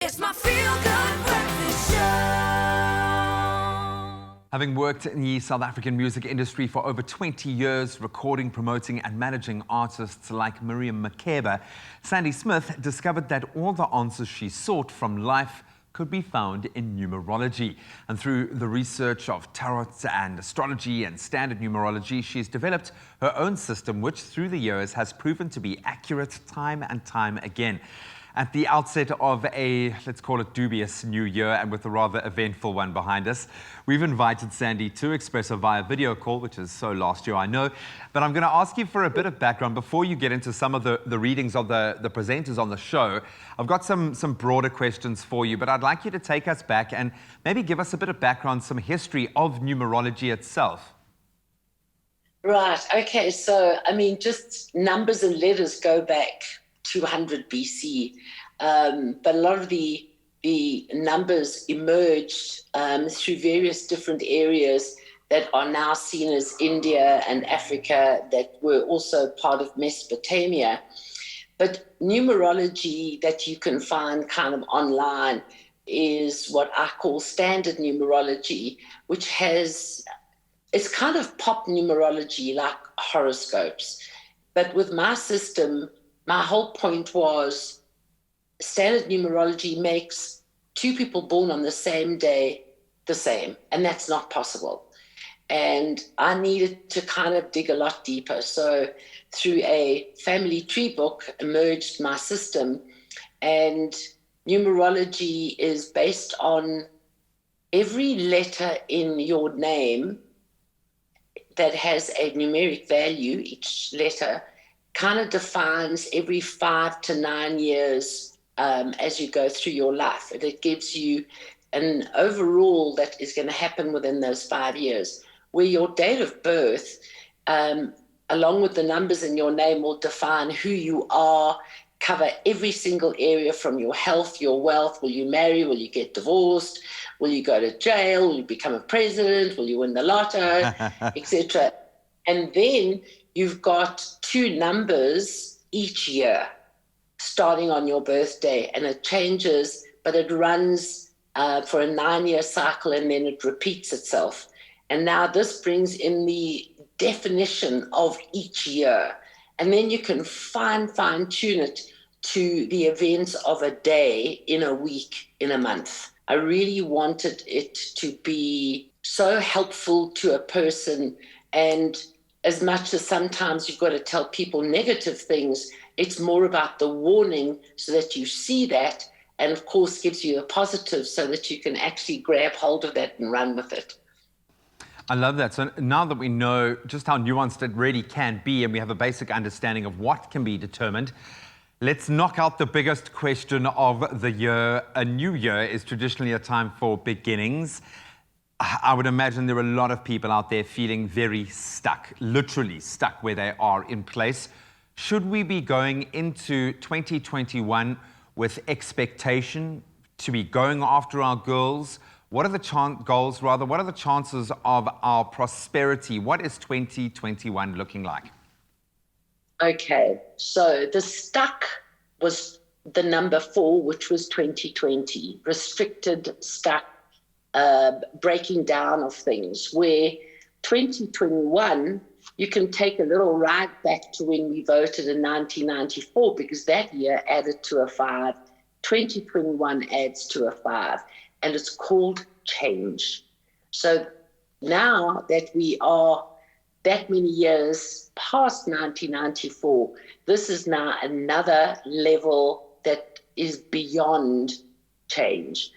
It's my feel-good breakfast show. Having worked in the South African music industry for over 20 years, recording, promoting and managing artists like Miriam Makeba, Sandy Smith discovered that all the answers she sought from life could be found in numerology. And through the research of tarot and astrology and standard numerology, she's developed her own system, which through the years has proven to be accurate time and time again. At the outset of a, let's call it dubious new year, and with a rather eventful one behind us, we've invited Sandy to Expresso via video call, which is so last year, I know. But I'm going to ask you for a bit of background before you get into some of the readings of the presenters on the show. I've got some broader questions for you, but I'd like you to take us back and maybe give us a bit of background, some history of numerology itself. Right, okay, so, I mean, just numbers and letters go back 200 BC, but a lot of the numbers emerged through various different areas that are now seen as India and Africa, that were also part of Mesopotamia. But numerology that you can find kind of online is what I call standard numerology, which it's kind of pop numerology like horoscopes. But with my system, my whole point was standard numerology makes two people born on the same day the same, and that's not possible. And I needed to kind of dig a lot deeper. So through a family tree book emerged my system, and numerology is based on every letter in your name that has a numeric value. Each letter kind of defines every 5 to 9 years as you go through your life. And it gives you an overall that is going to happen within those 5 years, where your date of birth, along with the numbers in your name, will define who you are, cover every single area from your health, your wealth. Will you marry? Will you get divorced? Will you go to jail? Will you become a president? Will you win the lotto, etc.? And then you've got two numbers each year starting on your birthday, and it changes, but it runs for a 9-year cycle, and then it repeats itself. And now this brings in the definition of each year. And then you can fine-tune it to the events of a day, in a week, in a month. I really wanted it to be so helpful to a person, and as much as sometimes you've got to tell people negative things, it's more about the warning so that you see that, and of course gives you a positive so that you can actually grab hold of that and run with it. I love that. So now that we know just how nuanced it really can be, and we have a basic understanding of what can be determined, let's knock out the biggest question of the year. A new year is traditionally a time for beginnings. I would imagine there are a lot of people out there feeling very stuck, literally stuck where they are in place. Should we be going into 2021 with expectation to be going after our goals? What are the goals, rather? What are the chances of our prosperity? What is 2021 looking like? Okay, so the stuck was the number 4, which was 2020, restricted, stuck, breaking down of things, where 2021, you can take a little ride back to when we voted in 1994, because that year added to a 5. 2021 adds to a 5, and it's called change. So now that we are that many years past 1994, this is now another level that is beyond change.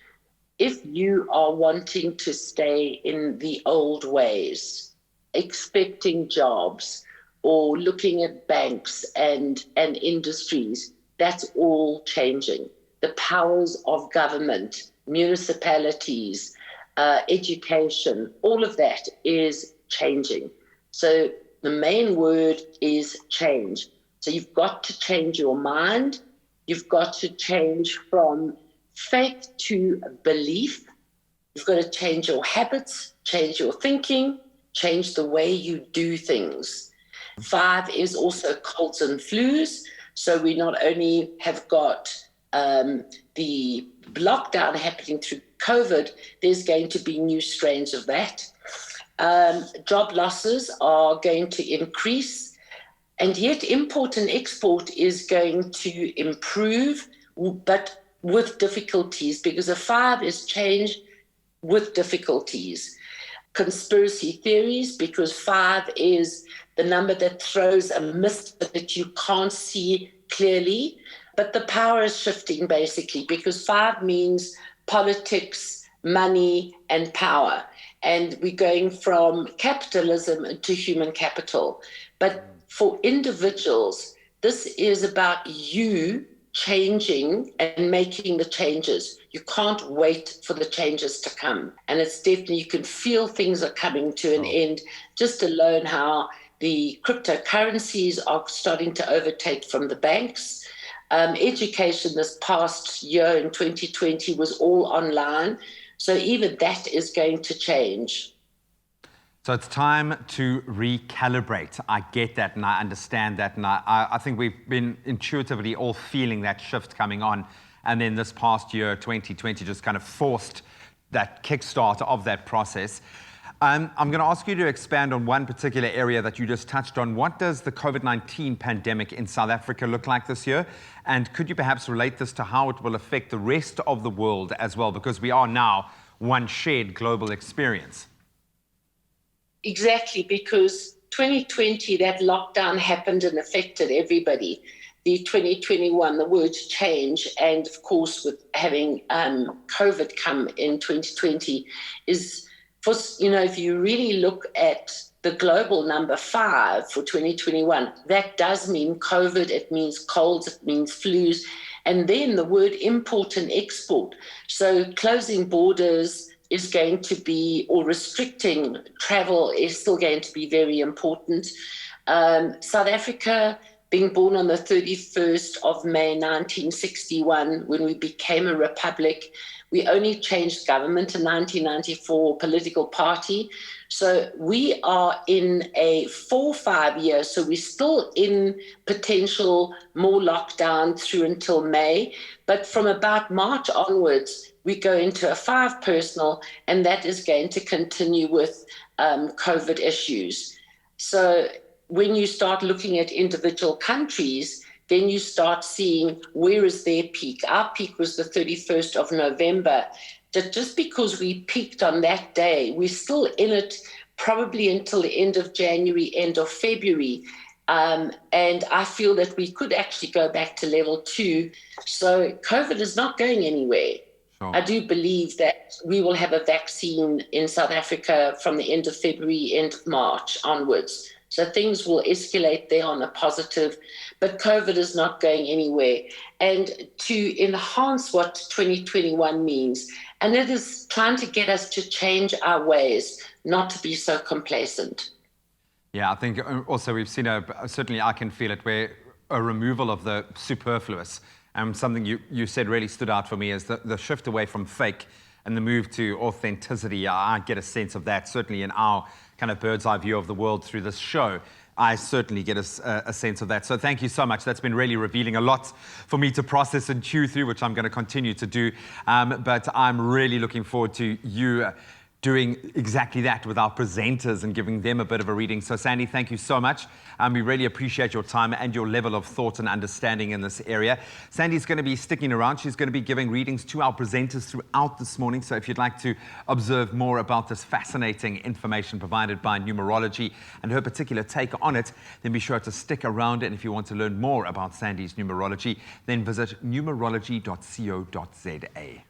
If you are wanting to stay in the old ways, expecting jobs or looking at banks and industries, that's all changing. The powers of government, municipalities, education, all of that is changing. So the main word is change. So you've got to change your mind. You've got to change from faith to belief. You've got to change your habits, change your thinking, change the way you do things. 5 is also colds and flus. So we not only have got the lockdown happening through COVID, there's going to be new strains of that. Job losses are going to increase, and yet import and export is going to improve, but with difficulties, because a 5 is change with difficulties. Conspiracy theories, because 5 is the number that throws a mist that you can't see clearly, but the power is shifting basically, because 5 means politics, money, and power. And we're going from capitalism to human capital. But for individuals, this is about you changing and making the changes. You can't wait for the changes to come. And it's definitely, you can feel things are coming to an end, just alone how the cryptocurrencies are starting to overtake from the banks. Education this past year in 2020 was all online. So even that is going to change. So it's time to recalibrate. I get that and I understand that. And I think we've been intuitively all feeling that shift coming on. And then this past year, 2020, just kind of forced that kickstart of that process. I'm going to ask you to expand on one particular area that you just touched on. What does the COVID-19 pandemic in South Africa look like this year? And could you perhaps relate this to how it will affect the rest of the world as well? Because we are now one shared global experience. Exactly, because 2020, that lockdown happened and affected everybody. The 2021, the words change, and of course with having COVID come in 2020 is, for, if you really look at the global number 5 for 2021, that does mean COVID, it means colds, it means flus, and then the word import and export. So closing borders is going to be, or restricting travel is still going to be very important. South Africa, being born on the 31st of May 1961, when we became a republic, we only changed government in 1994, political party. So we are in a 4-5 year, so we're still in potential more lockdown through until May. But from about March onwards, we go into a 5 personal, and that is going to continue with COVID issues. So when you start looking at individual countries, then you start seeing where is their peak. Our peak was the 31st of November. Just because we peaked on that day, we're still in it probably until the end of January, end of February. And I feel that we could actually go back to level 2. So COVID is not going anywhere. I do believe that we will have a vaccine in South Africa from the end of February, end of March onwards. So things will escalate there on a positive, but COVID is not going anywhere. And to enhance what 2021 means, and it is trying to get us to change our ways, not to be so complacent. Yeah, I think also we've seen, certainly I can feel it, where a removal of the superfluous. Something you said really stood out for me is the shift away from fake and the move to authenticity. I get a sense of that, certainly in our kind of bird's eye view of the world through this show. I certainly get a sense of that. So thank you so much. That's been really revealing, a lot for me to process and chew through, which I'm going to continue to do. But I'm really looking forward to you doing exactly that with our presenters and giving them a bit of a reading. So Sandy, thank you so much. We really appreciate your time and your level of thought and understanding in this area. Sandy's going to be sticking around. She's going to be giving readings to our presenters throughout this morning. So if you'd like to observe more about this fascinating information provided by Numerology and her particular take on it, then be sure to stick around. And if you want to learn more about Sandy's numerology, then visit numerology.co.za.